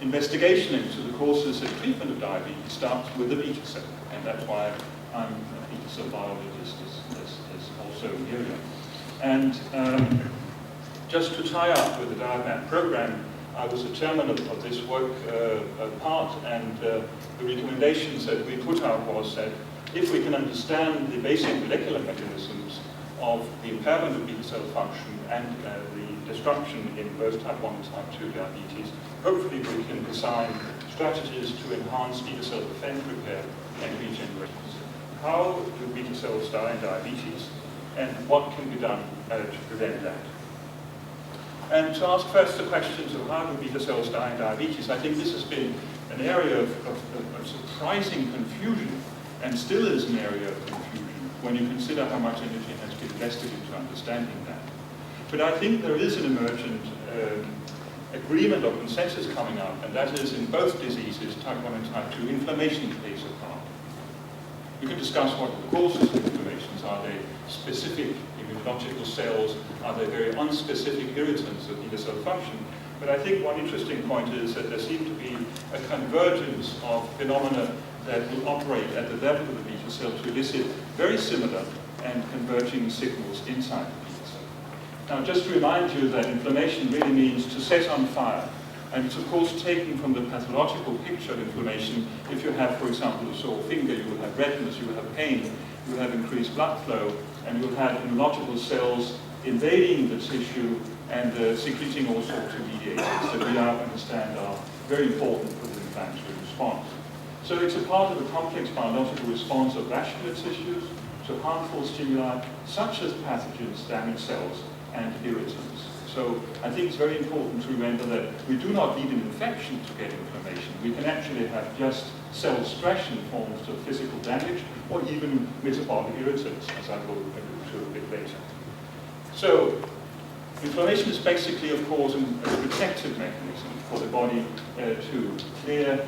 investigation into the causes and treatment of diabetes starts with the beta cell, and that's why I'm a beta cell biologist, as also Miriam. And just to tie up with the diabetic program, I was the chairman of this work part, and the recommendations that we put out was that if we can understand the basic molecular mechanisms of the impairment of beta cell function and the destruction in both type 1 and type 2 diabetes, hopefully we can design strategies to enhance beta cell defense repair and regeneration. How do beta cells die in diabetes, and what can be done to prevent that? And to ask first the questions of how do beta cells die in diabetes, I think this has been an area of surprising confusion, and still is an area of confusion when you consider how much energy has been invested into understanding that. But I think there is an emergent agreement or consensus coming up, and that is in both diseases, type 1 and type 2, inflammation plays a part. You can discuss what the causes of inflammations are. They specific immunological cells? Are they very unspecific irritants of beta cell function? But I think one interesting point is that there seems to be a convergence of phenomena that will operate at the level of the beta cell to elicit very similar and converging signals inside the beta cell. Now, just to remind you that inflammation really means to set on fire. And it's of course taken from the pathological picture of inflammation. If you have, for example, a sore finger, you will have redness, you will have pain, you will have increased blood flow, and you will have immunological cells invading the tissue and secreting all sorts of mediators that we now understand are very important for the inflammatory response. So it's a part of a complex biological response of vascular tissues to harmful stimuli such as pathogens, damaged cells, and irritants. So I think it's very important to remember that we do not need an infection to get inflammation. We can actually have just cell stress in forms of physical damage or even metabolic irritants, as I will allude to a bit later. So inflammation is basically, of course, a protective mechanism for the body to clear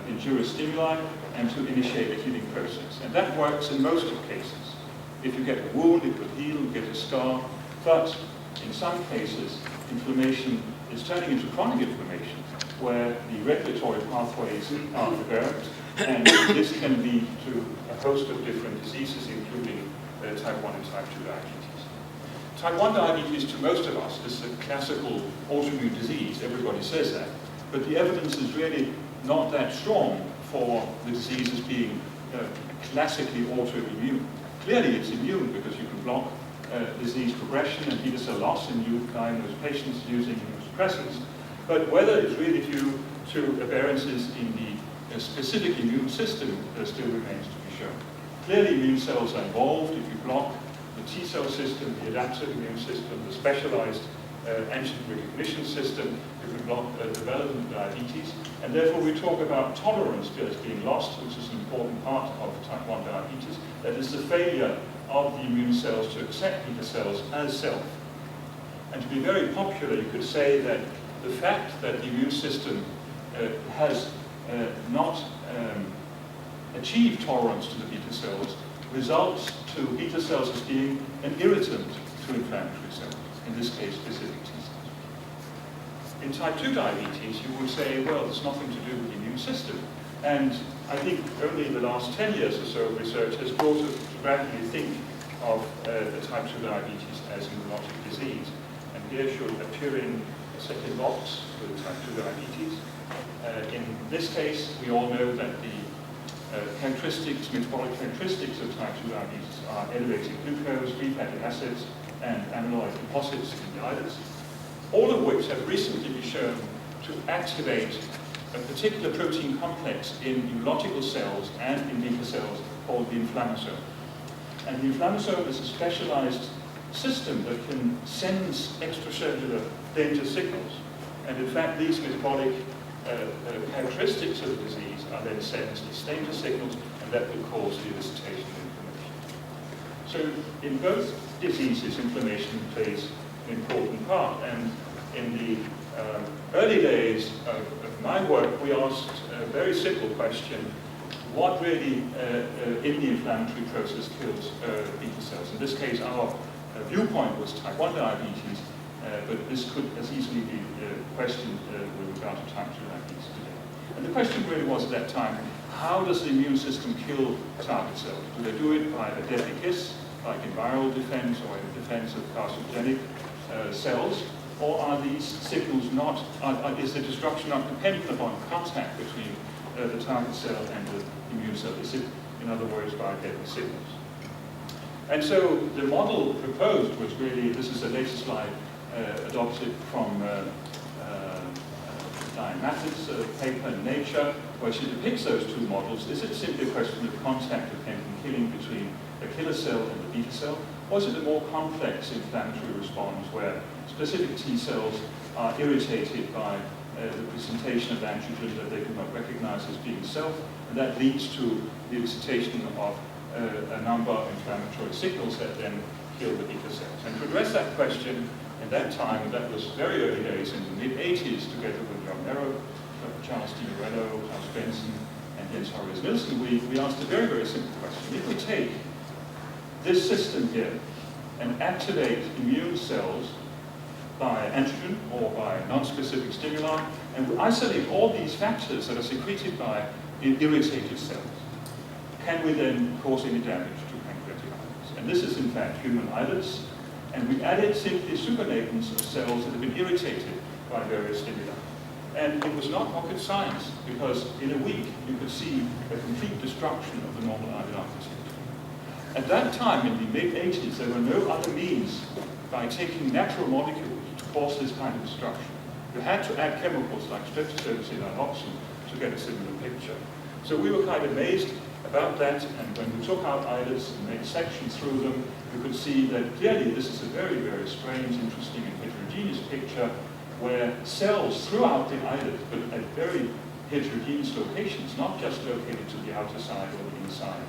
injurious stimuli and to initiate a healing process. And that works in most of cases. If you get a wound, it will heal, you get a scar, but in some cases, inflammation is turning into chronic inflammation, where the regulatory pathways are developed, and this can lead to a host of different diseases, including type 1 and type 2 diabetes. Type 1 diabetes, to most of us, is a classical autoimmune disease. Everybody says that. But the evidence is really not that strong for the disease as being classically autoimmune. Clearly, it's immune because you can block disease progression and beta cell loss in you diagnosed patients using immunosuppressants. But whether it's really due to aberrances in the specific immune system still remains to be shown. Clearly, immune cells are involved. If you block the T cell system, the adaptive immune system, the specialized antigen recognition system, you can block the development of diabetes. And therefore, we talk about tolerance as being lost, which is an important part of type 1 diabetes. That is the failure of the immune cells to accept beta cells as self. And to be very popular, you could say that the fact that the immune system has not achieved tolerance to the beta cells results to beta cells as being an irritant to inflammatory cells, in this case specific T cells. In type 2 diabetes, you would say, well, there's nothing to do with the immune system. And I think only in the last 10 years or so, research has brought us to gradually think of the type 2 diabetes as immunologic disease. And here should appear in a second box with type 2 diabetes. In this case, we all know that the metabolic characteristics of type 2 diabetes are elevated glucose, free fatty acids, and amyloid deposits in the islets, all of which have recently been shown to activate a particular protein complex in immunological cells and in beta cells called the inflammasome. And the inflammasome is a specialized system that can sense extracellular danger signals. And in fact, these metabolic characteristics of the disease are then sensed as danger signals, and that will cause the elicitation of inflammation. So in both diseases, inflammation plays an important part. And in the early days of my work, we asked a very simple question: what really in the inflammatory process kills beta cells? In this case, our viewpoint was type 1 diabetes, but this could as easily be questioned with regard to type 2 diabetes. And the question really was at that time, how does the immune system kill target cells? Do they do it by a deadly kiss, like in viral defense or in defense of carcinogenic cells? Or are these signals not, is the destruction not dependent upon contact between the target cell and the immune cell? Is it, in other words, by deadly signals? And so the model proposed was really, this is a later slide adopted from Diane Mattis' paper in Nature, where she depicts those two models. Is it simply a question of contact of killing between the killer cell and the beta cell? Or is it a more complex inflammatory response where specific T cells are irritated by the presentation of antigen that they do not recognize as being self, and that leads to the excitation of a number of inflammatory signals that then kill the beta cells? And to address that question, in that time, and that was very early days in the mid-80s, together with John Merrow, Charles D. Morello, Klaus Benson, and Jens Horace Nielsen, we asked a very, very simple question. If we take this system here and activate immune cells by antigen or by non-specific stimuli, and we isolate all these factors that are secreted by irritated cells, can we then cause any damage to pancreatic islets? And this is in fact human islets, and we added simply supernatants of cells that have been irritated by various stimuli. And it was not rocket science, because in a week you could see a complete destruction of the normal islet architecture. At that time, in the mid-80s, there were no other means by taking natural molecules to cause this kind of destruction. You had to add chemicals like streptozotocin and oxen to get a similar picture. So we were kind of amazed about that, and when we took out islets and made sections through them, you could see that clearly this is a very, very strange, interesting, and heterogeneous picture where cells throughout the islet, but at very heterogeneous locations, not just located to the outer side or the inside,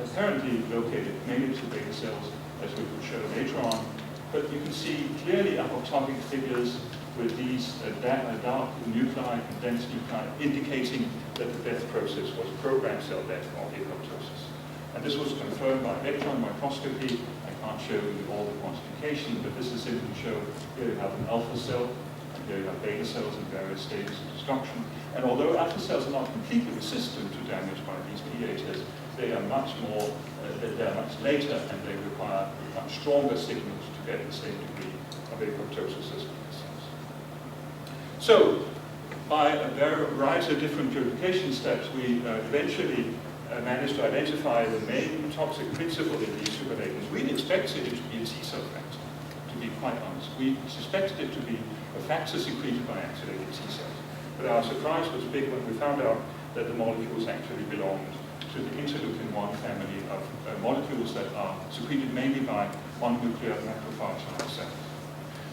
apparently located mainly to beta cells, as we will show later on. But you can see clearly apoptotic figures with these dark nuclei, condensed nuclei, indicating that the death process was programmed cell death or apoptosis. And this was confirmed by electron microscopy. I can't show you all the quantification, but this is simply to show here you have an alpha cell, and here you have beta cells in various stages of destruction. And although alpha cells are not completely resistant to damage by these mediators, they are much more, they are much later, and they require much stronger signals to get the same degree of apoptosis as beta cells. So, by a variety of different purification steps, we eventually managed to identify the main toxic principle in these supernatants. We expected it to be a T cell factor, to be quite honest. We suspected it to be a factor secreted by activated T cells. But our surprise was big when we found out that the molecules actually belonged to the interleukin-1 family of molecules that are secreted mainly by mononuclear macrophage-like cells.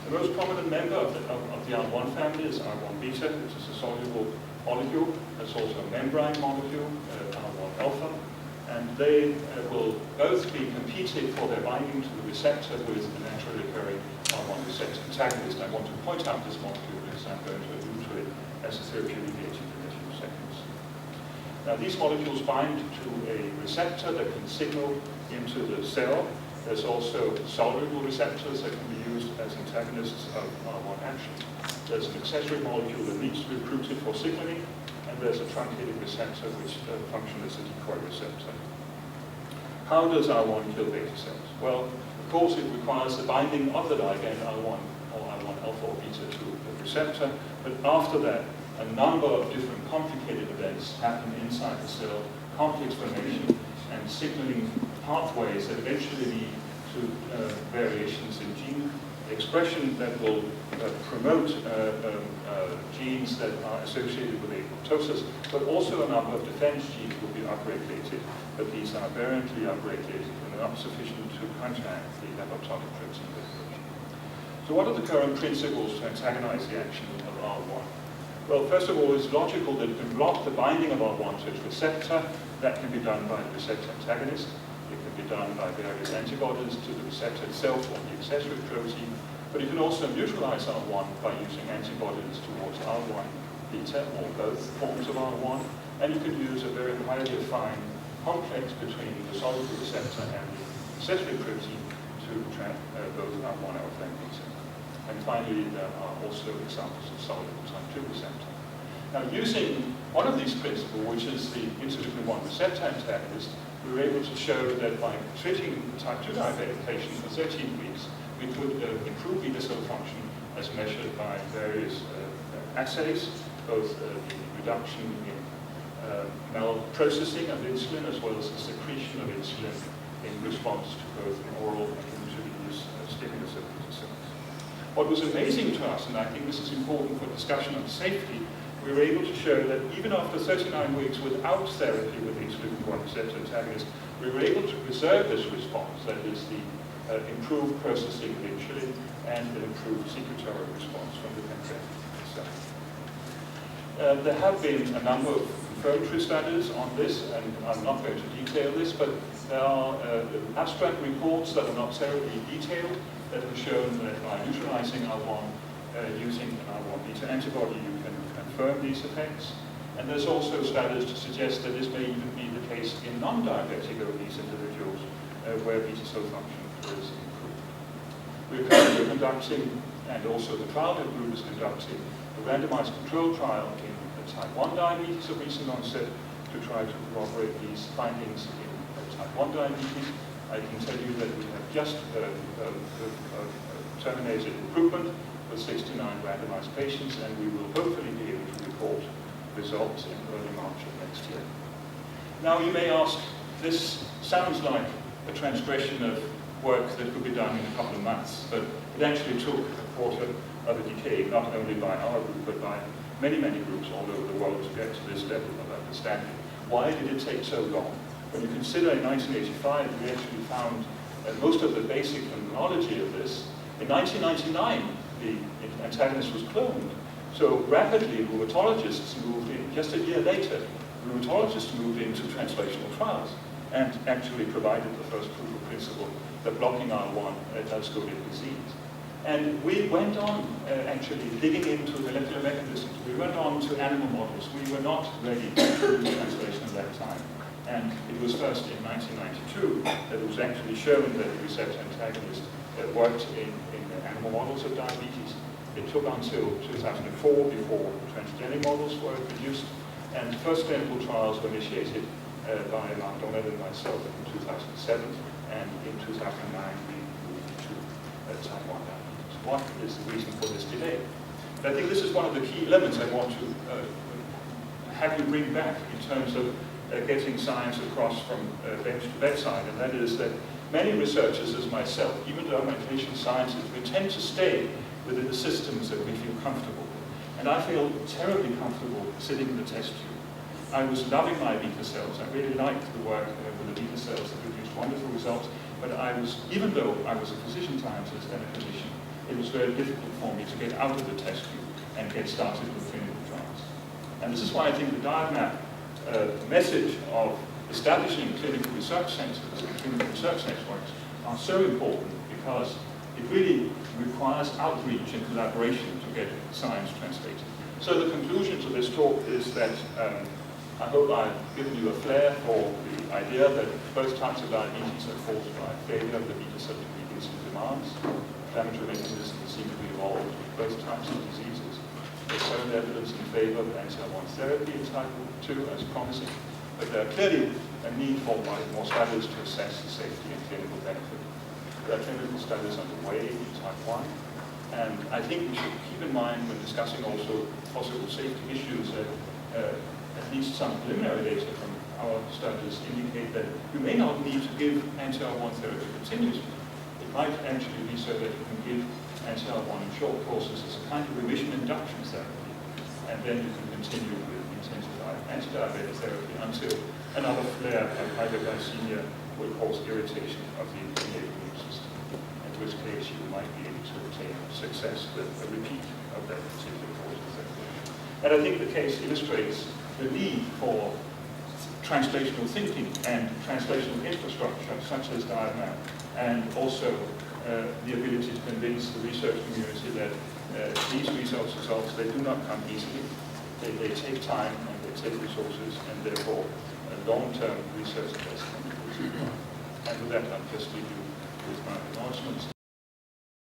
The most prominent member of the R1 family is R1 beta, which is a soluble molecule. It's also a membrane molecule, R1 alpha. And they will both be competing for their binding to the receptor with the naturally occurring R1 receptor antagonist. I want to point out this molecule because I'm going to allude to it as a therapeutic agent in a few seconds. Now, these molecules bind to a receptor that can signal into the cell. There's also soluble receptors that can be used as antagonists of R1 action. There's an accessory molecule that needs to be recruited for signaling, and there's a truncated receptor which functions as a decoy receptor. How does R1 kill beta cells? Well, of course, it requires the binding of the ligand R1 or R1 alpha or beta to the receptor, but after that, a number of different complicated events happen inside the cell, complex formation, and signaling pathways that eventually lead to variations in gene expression that will promote genes that are associated with apoptosis, but also a number of defense genes will be upregulated, but these are aberrantly upregulated and are not sufficient to counteract the apoptotic protein degradation. So what are the current principles to antagonize the action of R1? Well, first of all, it's logical that you can block the binding of R1 to its receptor. That can be done by the receptor antagonist. It can be done by various antibodies to the receptor itself or the accessory protein. But you can also neutralize R1 by using antibodies towards R1 beta or both forms of R1. And you can use a very highly refined complex between the soluble receptor and the accessory protein to trap both R1 alpha and beta. And finally, there are also examples of soluble type 2 receptor. Now, using one of these principles, which is the interleukin-1 receptor antagonist, we were able to show that by treating type 2 diabetic patients for 13 weeks, we could improve beta cell function as measured by various assays, both the reduction in malprocessing of insulin as well as the secretion of insulin in response to both oral and intravenous stimulus of beta cells. What was amazing to us, and I think this is important for discussion on safety, we were able to show that even after 39 weeks without therapy with the interleukin-1 receptor antagonist, we were able to preserve this response, that is the improved processing of insulin and an improved secretory response from the pancreatic cell. There have been a number of confirmatory studies on this, and I'm not going to detail this, but there are abstract reports that are not terribly detailed that have shown that by neutralizing R1 using an R1 beta antibody, you can confirm these effects. And there's also studies to suggest that this may even be the case in non-diabetic obese individuals where beta cell function is improved. We're currently conducting, and also the trial group is conducting, a randomized control trial in type 1 diabetes of recent onset to try to corroborate these findings in type 1 diabetes. I can tell you that we have just terminated recruitment with 69 randomized patients, and we will hopefully be able to report results in early March of next year. Now you may ask, this sounds like a transgression of work that could be done in a couple of months, but it actually took a quarter of a decade, not only by our group, but by many, many groups all over the world to get to this level of understanding. Why did it take so long? When you consider in 1985, we actually found most of the basic terminology of this. In 1999, the antagonist was cloned. So rapidly, rheumatologists moved in. Just a year later, rheumatologists moved into translational trials and actually provided the first proof of principle that blocking R1 does good in disease. And we went on actually digging into molecular mechanisms. We went on to animal models. We were not ready to do translation at that time. And it was first in 1992 that it was actually shown that the receptor antagonist worked in animal models of diabetes. It took until 2004 before transgenic models were produced, and the first clinical trials were initiated by Mark Donald and myself in 2007, and in 2009 we moved to type 1 diabetes. What is the reason for this delay? I think this is one of the key elements I want to have you bring back in terms of getting science across from bench to bedside, and that is that many researchers, as myself, even though I'm a patient scientist, we tend to stay within the systems that we feel comfortable with. And I feel terribly comfortable sitting in the test tube. I was loving my beta cells. I really liked the work with the beta cells that produced wonderful results, but even though I was a physician scientist and a clinician, it was very difficult for me to get out of the test tube and get started with clinical trials. And this is why I think the diagram message of establishing clinical research centers and clinical research networks are so important, because it really requires outreach and collaboration to get science translated. So the conclusion to this talk is that I hope I've given you a flair for the idea that both types of diabetes are caused by failure of the beta cell to meet insulin demands. Inflammatory mechanisms seem to be involved in both types of diseases. There's current evidence in favor of anti-R1 therapy in type 2 as promising, but there are clearly a need for more studies to assess the safety and clinical benefit. There are clinical studies underway in type 1, and I think we should keep in mind when discussing also possible safety issues that at least some preliminary data from our studies indicate that you may not need to give anti-R1 therapy continuously. It might actually be so that you can give anti-R1 in short courses as a kind of remission induction therapy, and then you can continue with intensified anti-diabetic therapy until another flare of hyperglycemia will cause irritation of the innate immune system, in which case you might be able to obtain success with a repeat of that particular course of therapy. And I think the case illustrates the need for translational thinking and translational infrastructure such as diagram, and also the ability to convince the research community that these results, they do not come easily. They take time and they take resources, and therefore long-term research investment is required. And with that, I'll just leave you with my acknowledgements.